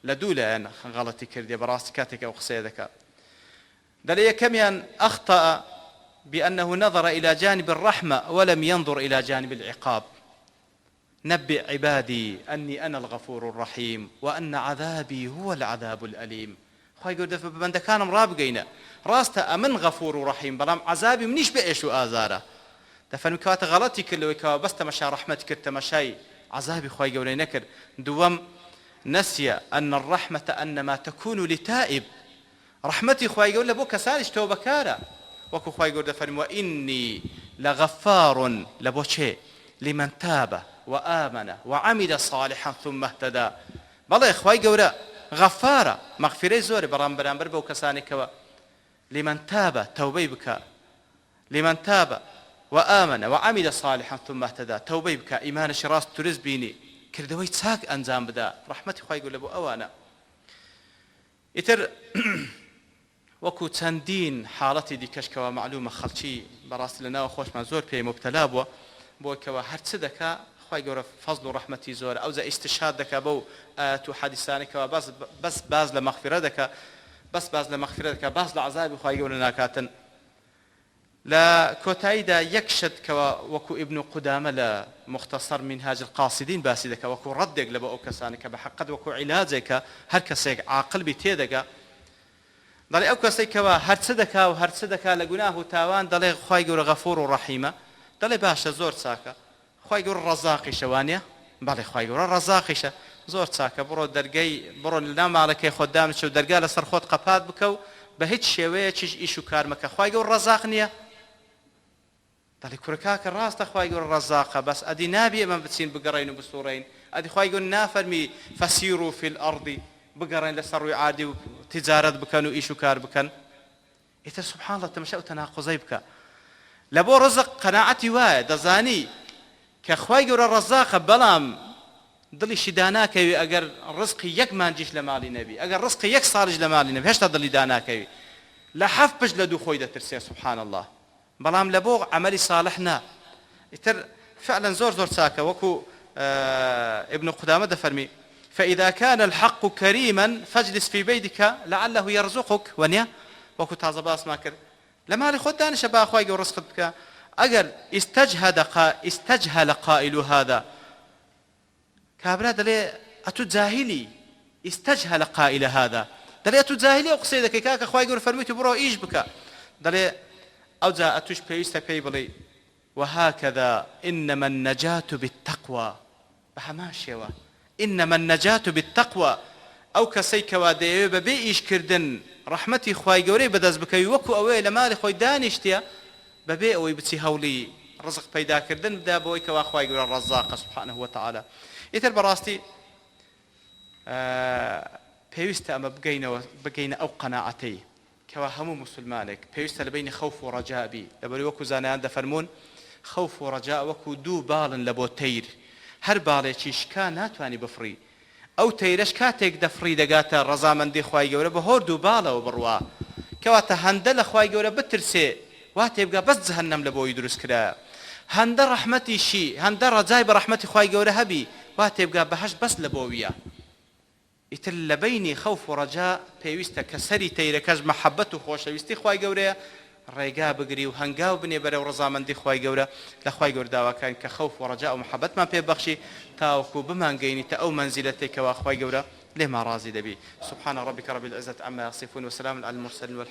لدولة أنا غلطي كردي براسي كاتك أو قصيدة داري كميان أخطأ بأنه نظر إلى جانب الرحمة ولم ينظر إلى جانب العقاب نبئ عبادي أني أنا الغفور الرحيم وأن عذابي هو العذاب الأليم خواهي يقول دفع ببندكان مرابقين راسته أمن غفور ورحيم بلام عذابي منيش بإيش وآزاره دفن كوات غلطي كله وكوا بس تمشى رحمتك تمشي عذابي خواهي يقول نكر دوم نسي أن الرحمة أنما تكون لتائب رحمتي خواهي يقول لبو كسالش توبة كارا وكو خواهي يقول دفن وإني لغفار لبو شيء لمن تاب وآمن وعمل صالحا ثم اهتدى بلا خواهي يقول غفارة مغفرة زوري برامبر بو كساني كوا لمن تاب توبي بك لمن تاب وآمن وعمل صالحا ثم اهتدى توبي بك إيمان شراس ترز بيني كردوي تساق أنزام بدا رحمتي خواهي يقول لبو أوانا إتر وكو تندين حالتي دي كشكوا معلومة خلشي براس لنا وخوش ما زور بي مبتلا بو كوا هرتسدك خواهي يقول فضل رحمتي زور أو زا استشهاد دك بو آتو حديثانك بس باز لمغفرة دك بس باز لمغفرتك باز لعذاب خواهي يقول لنا كاتن لا كوتايدا يكشد كوا وكو ابن قدامة لمختصر منهاج القاصدين باسدك وكو ردك لبو كسانك بحقد وكو علاجك هر كسيك عاقل بتيدك دلي او كسيك كوا هرتسدك لغناه تاوان دلي خواهي يقول غفور ورحيمة دلي باشا زور ساكا خواهي يقول رزاقي شوانيا بالي خواهي يقول رزاقي زۆر چاکە بڕۆ دەرگەی بڕۆ لە ماڵەکەی خۆدام چ و دەرگا لەسەر خۆت قەپات بکە و بە هیچ شێوەیەکیش ئیش و کار مەکە خوای گەور ڕەزاق نییە دەڵی کوڕکاکە ڕاستە خوای گەور ڕەزاقە بەس ئەدی نابێ ئێمە بچین بگەڕین و بسوڕین ئەدی خوای گەور نافەرمی فەسیروا فی الأرض بگەڕین لەسەر ڕووی عادی و تجارەت بکەن و ئیش و کار بکەن ئیتر سوبحان الله تەماشا و تەناقوزەی بکە لە بۆ ڕزق قەناعەتی وایە دەزانی کە خوای گەورە ڕەزاقە بەڵام دڵیشی داناکەوی ئەگەر ڕزقی یەک مانجیش لە ماڵی نەبی ئەگەر ڕزقی یەک ساڵیش لە ماڵی نەبی هێشتا دڵی داناکەوی لە حەف پشت لە دوو خۆی دەترسێ سوبحان الله بەڵام لە بۆ عەمەلی صالح نا ئیتر فعلا زۆر چاکە وەکو ابن قدامة دەفەرمی فإذا كان الحق كريما فاجلس في بيتك لعله يرزقك ونيا وەکو تازە باس ما کرد لە ماڵی خۆت دانیشە با خوای گەورە ڕزقت بکە ئەگەر استجهل قائل هذا كابرا دلي أتو جاهلي استجهل قائل هذا دلي أتو جاهلي أقصيدك كاكا خواهي يقول فرميتي برو إيش بك دلي ئەو جا ئەتوش پێویستە پێی بڵێ وهكذا إنما النجاة بالتقوى بهمان شێوە إنما النجاة بالتقوى ئەو کەسەی کەوا دەیەوێ بەبێ ئیشکردن ڕەحمەتی خوای گەورەی بەدەست بکەوی وەکو ئەوەیە لە ماڵی خۆی دانیشتە بەبێ ئەوەی بچی هەوڵی ڕزق پەیداکردن بدا بەوەی کەوا خوای گەورە ڕەزاقە سبحانه وتعالى ئیتر بەڕاستی پێویستە ئەمە بگەینە ئەو قەناعەتەی کەوا هەموو مسلمانێک پێویستە لە بینی خەوف و ڕەجا بی لەبەر وەکو زانایان دەفەرمون خەوف و ڕەجا وەکو دوو باڵن لە بۆ تەیر هەر باڵێکی شکا ناتوانی بفڕی ئەو تەیرەش کاتێک دەفڕی دەگاتە ڕەزامەندی خوای گەورە بە هۆرد و باڵەوە بڕوا کەواتە هەندە لە خوای گەورە بترسێ وا تێبگا بەس جەهەنەم لە بۆی دروست کرایە هەندە ڕەحمەتیشی هەندە ڕەجای بە ڕەحمەتی خوای گەورە هەبی وا تێبگا بەهەشت بەس لە بۆویە ئیتر لە بینی خەوف و ڕەجا پێویستە کە سەری تەیرەکەش مەحەبەت و خۆشەویستی خوای گەورەیە ڕێگا بگری و هەنگاو بنێ بەرەو ڕەزامەندی خوای گەورە لە خوای گەورە داواکەین کە خەوف و ڕەجا و مەحەبەتمان پێبەخشی تاوەکو بمانگەینیتە ئەو مەنزیلەتێکەوە خوای گەورە لێمان ڕازی دەبی سبحان ربك رب العزة عما يصفون وسلام على المرسلين